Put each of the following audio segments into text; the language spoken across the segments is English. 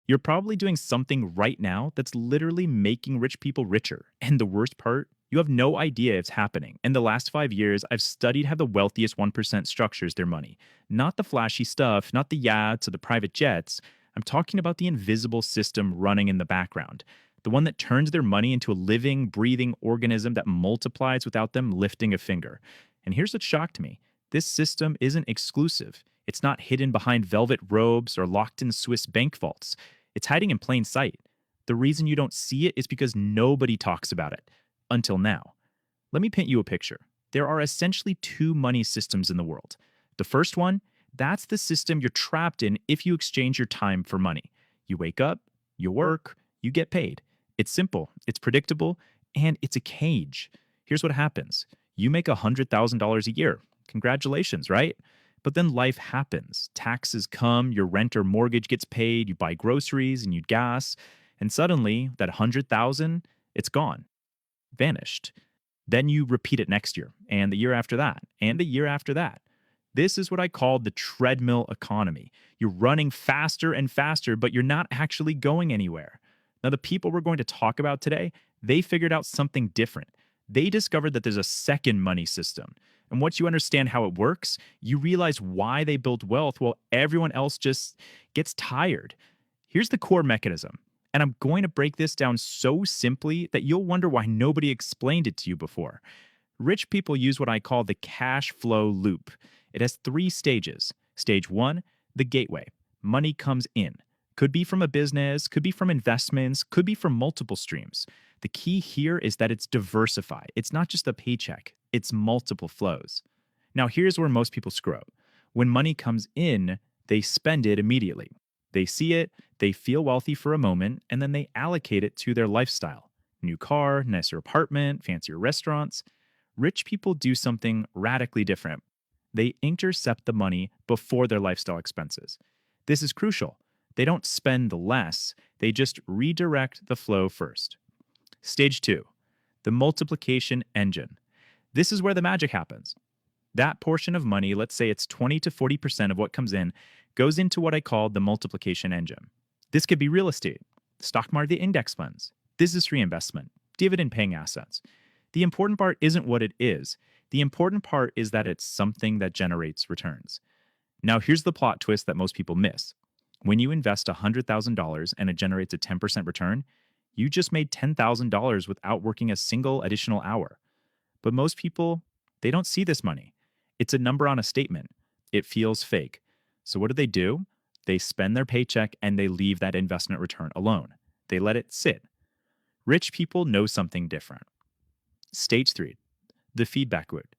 You're probably doing something right now that's literally making rich people richer. And the worst part, you have no idea it's happening. In the last 5 years, I've studied how the wealthiest 1% structures their money. Not the flashy stuff, not the yachts or the private jets. I'm talking about the invisible system running in the background. The one that turns their money into a living, breathing organism that multiplies without them lifting a finger. And here's what shocked me: this system isn't exclusive. It's not hidden behind velvet robes or locked in Swiss bank vaults. It's hiding in plain sight. The reason you don't see it is because nobody talks about it. Until now. Let me paint you a picture. There are essentially two money systems in the world. The first one, that's the system you're trapped in if you exchange your time for money. You wake up, you work, you get paid. It's simple, it's predictable, and it's a cage. Here's what happens: you make $100,000 a year. Congratulations, right? But then life happens. Taxes come, your rent or mortgage gets paid, you buy groceries and you gas, and suddenly that 100,000, it's gone, vanished. Then you repeat it next year, and the year after that, and the year after that. This is what I call the treadmill economy. You're running faster and faster, but you're not actually going anywhere. Now, the people we're going to talk about today, they figured out something different. They discovered that there's a second money system. And once you understand how it works, you realize why they built wealth while everyone else just gets tired. Here's the core mechanism. And I'm going to break this down so simply that you'll wonder why nobody explained it to you before. Rich people use what I call the cash flow loop. It has three stages. Stage one, the gateway. Money comes in. Could be from a business, could be from investments, could be from multiple streams. The key here is that it's diversified. It's not just a paycheck, it's multiple flows. Now, here's where most people screw up. When money comes in, they spend it immediately. They see it, they feel wealthy for a moment, and then they allocate it to their lifestyle. New car, nicer apartment, fancier restaurants. Rich people do something radically different. They intercept the money before their lifestyle expenses. This is crucial. They don't spend less, they just redirect the flow first. Stage two, the multiplication engine. This is where the magic happens. That portion of money, let's say it's 20 to 40% of what comes in, goes into what I call the multiplication engine. This could be real estate, stock market index funds, business reinvestment, dividend paying assets. The important part isn't what it is. The important part is that it's something that generates returns. Now, here's the plot twist that most people miss. When you invest $100,000 and it generates a 10% return, you just made $10,000 without working a single additional hour. But most people, they don't see this money. It's a number on a statement. It feels fake. So what do? They spend their paycheck and they leave that investment return alone. They let it sit. Rich people know something different. Stage three, the feedback loop.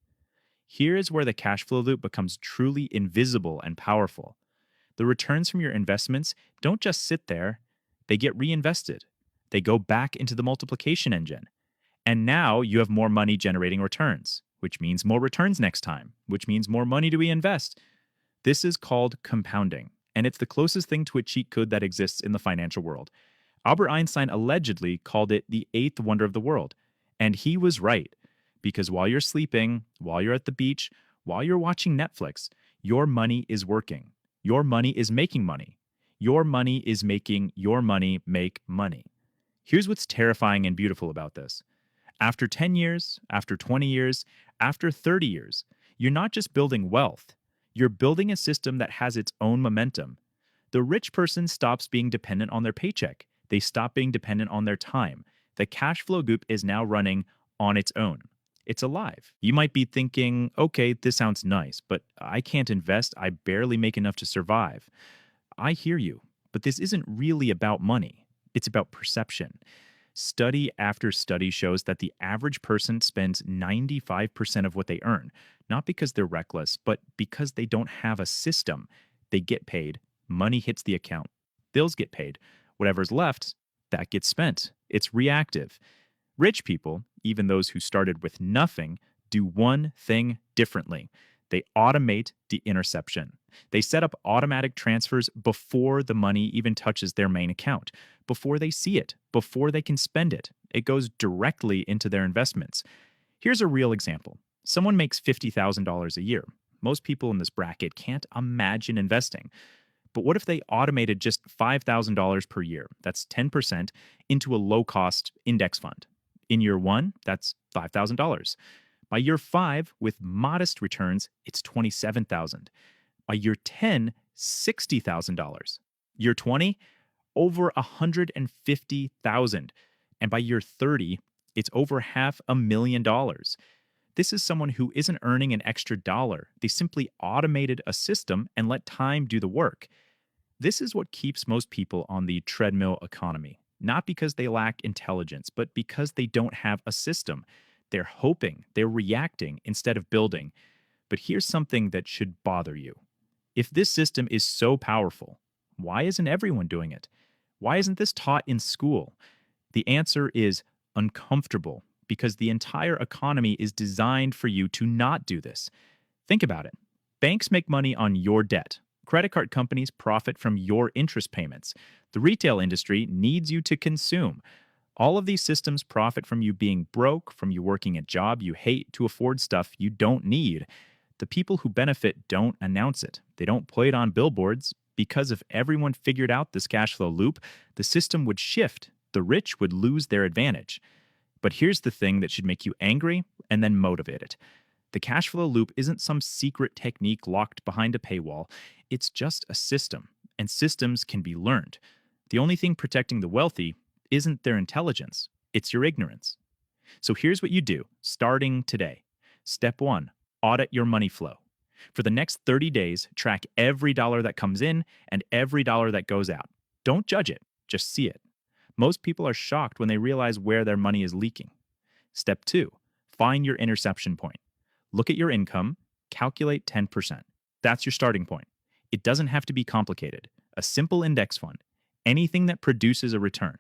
Here is where the cash flow loop becomes truly invisible and powerful. The returns from your investments don't just sit there, they get reinvested. They go back into the multiplication engine. And now you have more money generating returns, which means more returns next time, which means more money to reinvest. This is called compounding, and it's the closest thing to a cheat code that exists in the financial world. Albert Einstein allegedly called it the eighth wonder of the world. And he was right, because while you're sleeping, while you're at the beach, while you're watching Netflix, your money is working. Your money is making money. Your money is making your money make money. Here's what's terrifying and beautiful about this. After 10 years, after 20 years, after 30 years, you're not just building wealth, you're building a system that has its own momentum. The rich person stops being dependent on their paycheck. They stop being dependent on their time. The cash flow loop is now running on its own. It's alive. You might be thinking, okay, this sounds nice, but I can't invest. I barely make enough to survive. I hear you, but this isn't really about money. It's about perception. Study after study shows that the average person spends 95% of what they earn, not because they're reckless, but because they don't have a system. They get paid, money hits the account, bills get paid, whatever's left, that gets spent. It's reactive. Rich people, even those who started with nothing, do one thing differently. They automate the interception. They set up automatic transfers before the money even touches their main account, before they see it, before they can spend it. It goes directly into their investments. Here's a real example. Someone makes $50,000 a year. Most people in this bracket can't imagine investing. But what if they automated just $5,000 per year? That's 10% into a low cost index fund. In year one, that's $5,000. By year five, with modest returns, it's $27,000. By year 10, $60,000. Year 20, over $150,000. And by year 30, it's over $500,000. This is someone who isn't earning an extra dollar. They simply automated a system and let time do the work. This is what keeps most people on the treadmill economy, not because they lack intelligence, but because they don't have a system. They're hoping, they're reacting instead of building. But here's something that should bother you. If this system is so powerful, why isn't everyone doing it? Why isn't this taught in school? The answer is uncomfortable because the entire economy is designed for you to not do this. Think about it. Banks make money on your debt. Credit card companies profit from your interest payments. The retail industry needs you to consume. All of these systems profit from you being broke, from you working a job you hate to afford stuff you don't need. The people who benefit don't announce it. They don't play it on billboards because if everyone figured out this cash flow loop, the system would shift. The rich would lose their advantage. But here's the thing that should make you angry and then motivated. The cash flow loop isn't some secret technique locked behind a paywall. It's just a system, and systems can be learned. The only thing protecting the wealthy isn't their intelligence, it's your ignorance. So here's what you do, starting today. Step 1, audit your money flow. For the next 30 days, track every dollar that comes in and every dollar that goes out. Don't judge it, just see it. Most people are shocked when they realize where their money is leaking. Step 2, find your interception point. Look at your income, calculate 10%. That's your starting point. It doesn't have to be complicated. A simple index fund, anything that produces a return.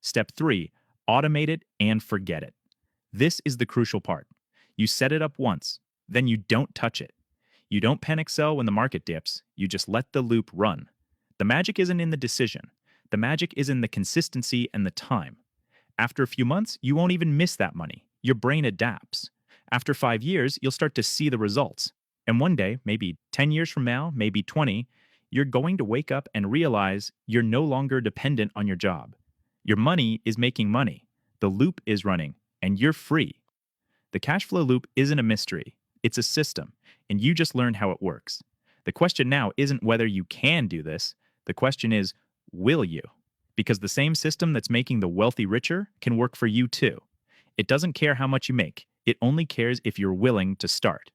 Step 3, automate it and forget it. This is the crucial part. You set it up once, then you don't touch it. You don't panic sell when the market dips, you just let the loop run. The magic isn't in the decision. The magic is in the consistency and the time. After a few months, you won't even miss that money. Your brain adapts. After 5 years, you'll start to see the results. And one day, maybe 10 years from now, maybe 20, you're going to wake up and realize you're no longer dependent on your job. Your money is making money. The loop is running, and you're free. The cash flow loop isn't a mystery. It's a system, and you just learned how it works. The question now isn't whether you can do this. The question is, will you? Because the same system that's making the wealthy richer can work for you too. It doesn't care how much you make. It only cares if you're willing to start.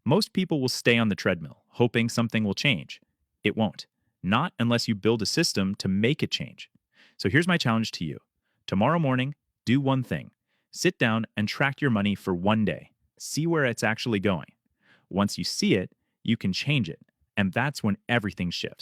Most people will stay on the treadmill, hoping something will change. It won't. Not unless you build a system to make it change. So here's my challenge to you. Tomorrow morning, do one thing. Sit down and track your money for one day. See where it's actually going. Once you see it, you can change it. And that's when everything shifts.